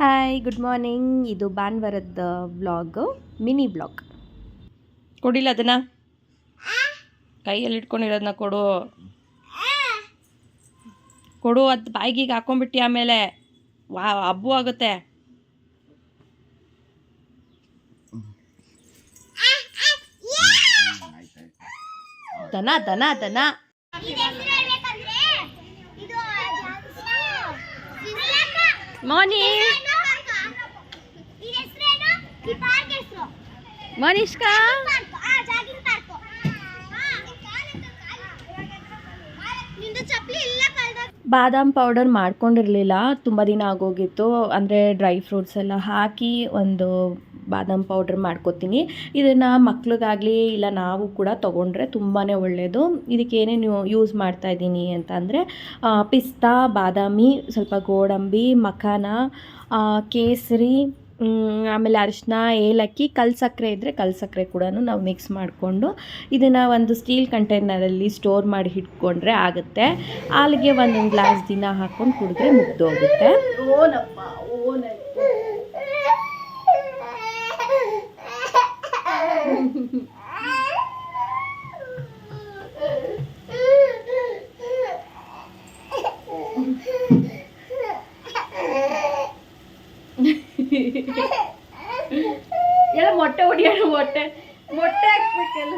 Hi good morning. ಇದು ಭಾನುವಾರದ vlog, mini blog. ಕೊಡಿಲ್ಲ ಅದನ್ನು, ಕೈಯಲ್ಲಿ ಇಟ್ಕೊಂಡಿರೋದನ್ನ ಕೊಡು ಕೊಡು. ಅದು ಬಾಯಿಗೆ ಹಾಕೊಂಡ್ಬಿಟ್ಟು ಆಮೇಲೆ ಹಬ್ಬು ಆಗುತ್ತೆ. ದನ ದನ ದನ ಮನಿಷ್ಕಾ ಬಾದಾಮ್ ಪೌಡರ್ ಮಾಡ್ಕೊಂಡಿರಲಿಲ್ಲ, ತುಂಬ ದಿನ ಆಗೋಗಿತ್ತು. ಅಂದರೆ ಡ್ರೈ ಫ್ರೂಟ್ಸ್ ಎಲ್ಲ ಹಾಕಿ ಒಂದು ಬಾದಾಮ್ ಪೌಡ್ರ್ ಮಾಡ್ಕೊತೀನಿ. ಇದನ್ನು ಮಕ್ಳಿಗಾಗಲಿ ಇಲ್ಲ ನಾವು ಕೂಡ ತೊಗೊಂಡ್ರೆ ತುಂಬಾ ಒಳ್ಳೆಯದು. ಇದಕ್ಕೆ ಏನೇನು ಯೂಸ್ ಮಾಡ್ತಾಯಿದ್ದೀನಿ ಅಂತ ಅಂದರೆ ಪಿಸ್ತಾ, ಬಾದಾಮಿ, ಸ್ವಲ್ಪ ಗೋಡಂಬಿ, ಮಖಾನ, ಕೇಸರಿ, ಆಮೇಲೆ ಅರಿಶಿನ, ಏಲಕ್ಕಿ, ಕಲ್ಸಕ್ಕರೆ ಇದ್ದರೆ ಕಲ್ಸಕ್ಕರೆ ಕೂಡ ನಾವು ಮಿಕ್ಸ್ ಮಾಡಿಕೊಂಡು ಇದನ್ನು ಒಂದು ಸ್ಟೀಲ್ ಕಂಟೈನರಲ್ಲಿ ಸ್ಟೋರ್ ಮಾಡಿ ಇಟ್ಕೊಂಡ್ರೆ ಆಗುತ್ತೆ. ಹಾಲಿಗೆ ಒಂದೊಂದು ಗ್ಲಾಸ್ ದಿನ ಹಾಕ್ಕೊಂಡು ಕುಡಿದ್ರೆ ಮುಗ್ದೋಗುತ್ತೆ. ಎಲ್ಲ ಮೊಟ್ಟೆ ಹೊಡಿಯೋಣ, ಮೊಟ್ಟೆ ಹಾಕ್ಬೇಕಲ್ಲ.